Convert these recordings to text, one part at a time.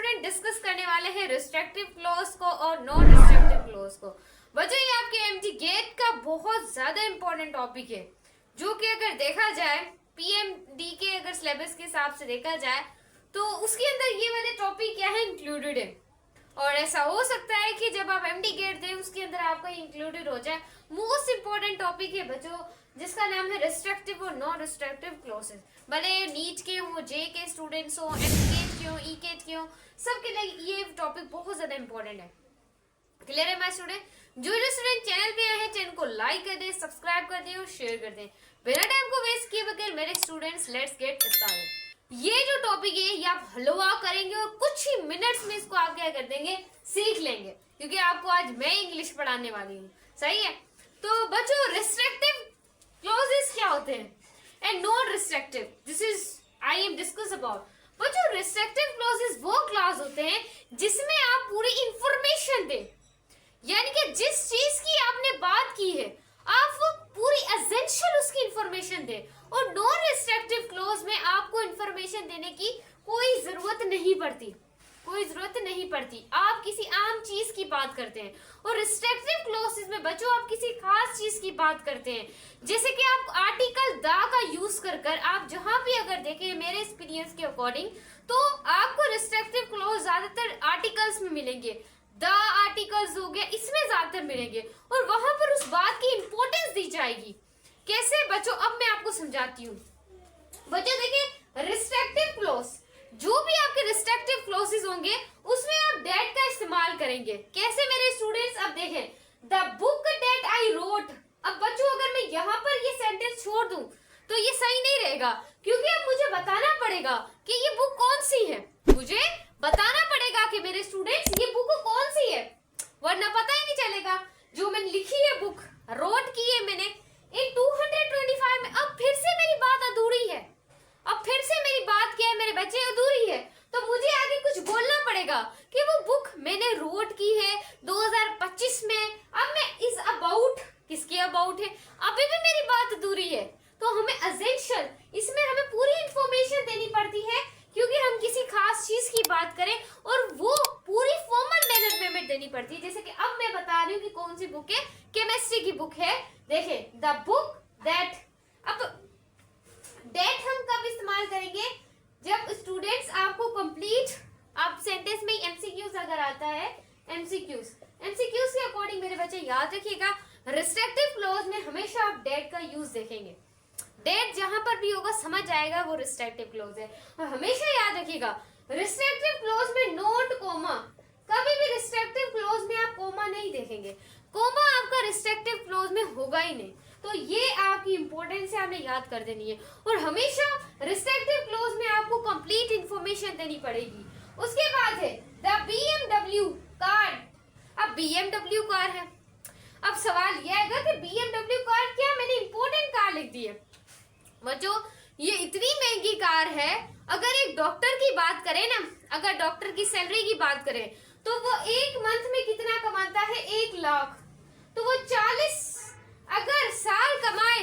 Student discuss करने वाले हैं रिस्ट्रिक्टिव क्लॉज को और नॉन रिस्ट्रिक्टिव क्लॉज को। बच्चों ये आपके एमजी गेट का बहुत ज्यादा इंपॉर्टेंट टॉपिक है, जो कि अगर देखा जाए पीएमडी के अगर सिलेबस के हिसाब से देखा जाए तो उसके अंदर ये वाले टॉपिक क्या है इंक्लूडेड है। और ऐसा हो सकता है कि जब आप एमडी गेट दें उसके अंदर आपका इंक्लूडेड हो जाए। मोस्ट इंपॉर्टेंट टॉपिक है बच्चों, जिसका नाम है रिस्ट्रिक्टिव और नॉन रिस्ट्रिक्टिव क्लॉसेस। भले नीट के हो, जे के स्टूडेंट्स हो, एमकेट के हो, ईकेट के हो, सबके लिए ये टॉपिक बहुत ज्यादा इंपॉर्टेंट है। क्लियर है माय स्टूडेंट? जो स्टूडेंट चैनल पे आए हैं चैनल को लाइक कर दें, सब्सक्राइब कर दें और शेयर कर दें। बिना टाइम को वेस्ट किए बगैर मेरे स्टूडेंट्स लेट्स गेट स्टार्टेड। ये जो टॉपिक है ये आप हलवा करेंगे और कुछ ही मिनट्स में इसको आप क्या कर देंगे, सीख लेंगे, क्योंकि आपको आज मैं इंग्लिश पढ़ाने वाली हूँ। सही है? तो बच्चों रिस्ट्रिक्टिव क्लॉजेस क्या होते हैं and non restrictive, this is I am discuss about. बच्चों रिस्ट्रिक्टिव क्लॉजेस वो क्लॉज होते हैं जिसमें आप पूरी इंफॉर्मेशन दें, यानी कि जिस चीज की आपने बात की है आप वो पूरी एसेंशियल उसकी इंफॉर्मेशन दें। और नॉन रिस्ट्रिक्टिव क्लॉज में आपको इंफॉर्मेशन देने की कोई जरूरत नहीं पड़ती, कोई जरूरत नहीं पड़ती, आप किसी आम चीज की बात करते हैं। और रिस्ट्रिक्टिव क्लॉजेस में बच्चों आप किसी खास चीज की बात करते हैं, जैसे कि आप आर्टिकल द का यूज कर आप जहां भी अगर देखें मेरे एक्सपीरियंस के अकॉर्डिंग तो आपको रिस्ट्रिक्टिव क्लॉज ज्यादातर आर्टिकल्स में मिलेंगे। द आर्टिकल्स हो गया, इसमें ज्यादातर मिलेंगे और वहां पर उस बात की इंपॉर्टेंस दी जाएगी। कैसे बच्चों, अब मैं आपको समझाती हूँ। बच्चों देखिए रिस्ट्रिक्टिव क्लॉज, जो भी आपके रिस्ट्रिक्टिव क्लॉजेस होंगे उसमें आप डेट का इस्तेमाल करेंगे। कैसे मेरे स्टूडेंट्स? अब देखें the book that I wrote. अब बच्चों अगर मैं यहाँ पर ये सेंटेंस छोड़ दूं तो ये सही नहीं रहेगा, क्योंकि अब मुझे बताना पड़ेगा कि ये बुक कौन सी है। मुझे बताना पड़ेगा कि मेरे स्टूडेंट्स ये बुक कौन सी है, वरना पता ही नहीं चलेगा। जो मैंने लिखी है बुक, रोट की है मैंने इन 225 में, अब फिर से मेरी बात अधूरी है, अब फिर से मेरी बात क्या है मेरे बच्चे, अधूरी है। तो मुझे आगे कुछ बोलना पड़ेगा कि वो बुक मैंने रोट की है 2025 में। अब मैं इस अबाउट, किसके अबाउट है, अभी भी मेरी बात अधूरी है। तो हमें एसेंशियल, इसमें हमें पूरी इंफॉर्मेशन देनी पड़ती है, क्योंकि हम किसी खास चीज की बात करें और वो पूरी फॉर्मल मैनर में हमें देनी पड़ती है। जैसे कि अब मैं बता रही हूँ कि कौन सी बुक है, केमिस्ट्री की बुक है। देखें द बुक दैट, अब दैट हम कब इस्तेमाल करेंगे, जब स्टूडेंट्स आपको कंप्लीट, आप सेंटेंस में एमसीक्यूज अगर आता है, एमसीक्यूज के अकॉर्डिंग मेरे बच्चे याद रखिएगा, रिस्ट्रिक्टिव क्लॉज में हमेशा आप डेट का यूज देखेंगे। डेट जहां पर भी होगा समझ आएगा वो रिस्ट्रिक्टिव क्लॉज है। और हमेशा याद रखिएगा रिस्ट्रिक्टिव क्लॉज में नोट कोमा, कभी भी रिस्ट्रिक्टिव क्लॉज में आप कोमा नहीं देखेंगे, कोमा आपका रिस्ट्रिक्टिव क्लॉज में होगा ही नहीं। तो ये आपकी इंपॉर्टेंस है, आपने याद कर देनी है। और हमेशा रिस्ट्रिक्टिव क्लॉज में आपको कंप्लीट इंफॉर्मेशन देनी पड़ेगी। उसके बाद है द BMW कार। अब BMW कार है, अब सवाल यह आएगा कि BMW कार क्या, मैंने इंपॉर्टेंट कार लिख दी है। बच्चों ये इतनी महंगी कार है, अगर एक डॉक्टर की बात करें ना, अगर डॉक्टर की सैलरी की बात करें तो वो एक मंथ में कितना कमाता है, 1 लाख। तो वो 40 अगर साल कमाए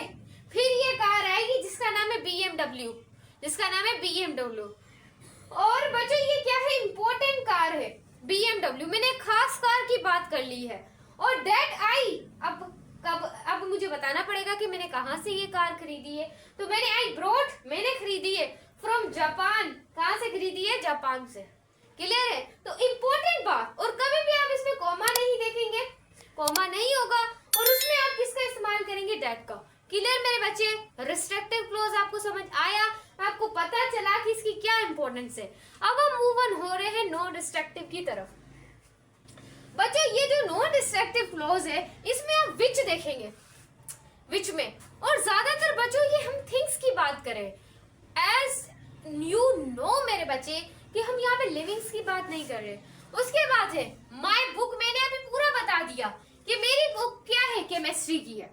फिर ये कार आएगी जिसका नाम है BMW, जिसका नाम है BMW। और बच्चों ये क्या है, इंपॉर्टेंट कार है BMW, मैंने खास कार की बात कर ली है। और दैट आई, अब मुझे बताना पड़ेगा कि मैंने कहां से ये कार खरीदी है। तो मैंने आई ब्रॉट, मैंने खरीदी है फ्रॉम जापान। कहां से खरीदी है? जापान से। क्लियर है? तो इंपॉर्टेंट बात, और कभी भी आप इसमें कॉमा नहीं देखेंगे, कॉमा नहीं होगा, और उसमें आप किसका इस्तेमाल करेंगे, डेट का। क्लियर मेरे बच्चे? रिस्ट्रिक्टिव क्लॉज आपको समझ आया, आपको पता चला कि इसकी क्या इंपॉर्टेंस है। अब हम मूव ऑन हो रहे हैं नॉन रिस्ट्रिक्टिव की तरफ। बच्चों ये जो नॉन रिस्ट्रिक्टिव क्लॉज है इसमें आप विच देखेंगे, विच में, और ज्यादातर बच्चों ये हम थिंग्स की बात करें। एज यू नो मेरे बच्चे कि हम यहाँ पे लिविंग्स की बात नहीं कर रहे। उसके बाद है माय बुक, मैंने अभी पूरा बता दिया कि मेरी बुक क्या है, केमिस्ट्री की है।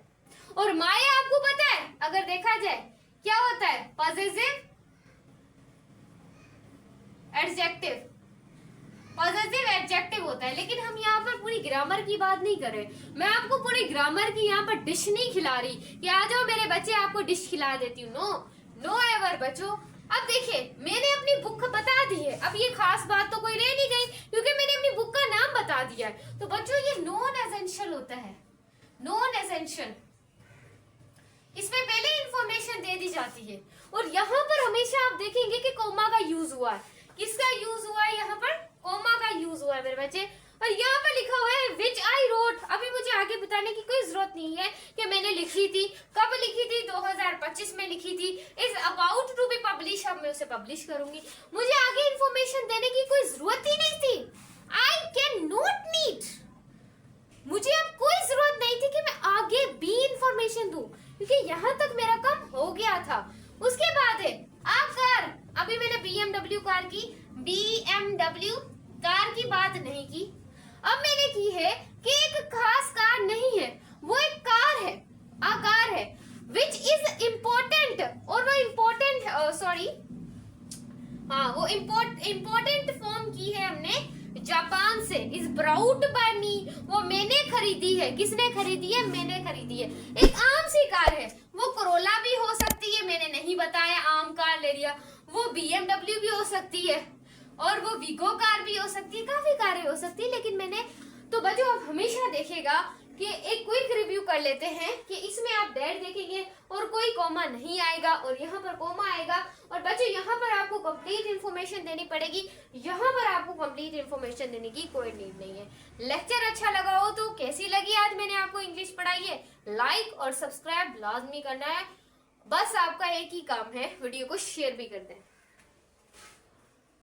और माय आपको पता है अगर देखा जाए क्या होता है, पॉजिटिव एडजेक्टिव, पॉजिटिव एडजेक्टिव होता है। लेकिन हम यहाँ पर पूरी ग्रामर की बात नहीं कर रहे, मैं आपको पूरी ग्रामर की यहाँ पर डिश नहीं खिला रही कि आ जाओ मेरे बच्चे आपको डिश खिला देती हूँ। नो एवर बच्चों। अब देखिए मैंने अपनी बुक बता दी है, अब ये खास बात तो कोई रह नहीं होता है, नॉन एसेंशियल, इसमें पहले इंफॉर्मेशन दे दी जाती है। और यहाँ पर हमेशा आप देखेंगे कि कोमा का यूज हुआ है। किसका यूज हुआ है? यहाँ पर कोमा का यूज हुआ है मेरे बच्चे। और यहाँ पर लिखा हुआ है विच आई रोट। अभी मुझे आगे बताने की कोई जरूरत नहीं है कि मैंने लिखी थी, कब लिखी थी, 2025 में लिखी थी, is about to be publish, अब मैं उसे पब्लिश करूंगी। मुझे आगे इंफॉर्मेशन देने की कोई जरूरत ही नहीं थी। आई कैन नॉट नीड, मुझे अब कोई जरूरत नहीं थी कि मैं आगे भी इंफॉर्मेशन दूं, क्योंकि यहाँ तक मेरा काम हो गया था। उसके बाद है कार। अभी मैंने BMW कार की, BMW कार की बात नहीं की। अब मैंने की है कि एक खास कार नहीं है, वो एक कार है, कार है, विच इज इम्पोर्टेंट। और वो इम्पोर्टेंट, सॉरी, हाँ, वो इम्पोर्टेंट फॉर्म की है हमने जापान से। इज ब्राउट बाय मी, वो मैंने खरीदी है। किसने खरीदी है? मैंने खरीदी है। एक आम सी कार है, वो कोरोला भी हो सकती है, मैंने नहीं बताया, आम कार ले लिया। वो BMW भी हो सकती है, और वो वीगो कार भी हो सकती है, काफी कारें हो सकती है। लेकिन मैंने तो बच्चों आप हमेशा देखेगा कि एक क्विक रिव्यू कर लेते हैं कि इसमें आप डेट देखेंगे और कोई कॉमा नहीं आएगा, और यहाँ पर कॉमा आएगा। और बच्चों यहाँ पर आपको कंप्लीट इन्फॉर्मेशन देनी पड़ेगी, यहाँ पर आपको कंप्लीट इन्फॉर्मेशन देने की कोई नीड नहीं है। लेक्चर अच्छा लगा हो तो, कैसी लगी आज मैंने आपको इंग्लिश पढ़ाई है, लाइक और सब्सक्राइब लाजमी करना है। बस आपका एक ही काम है, वीडियो को शेयर भी कर दें।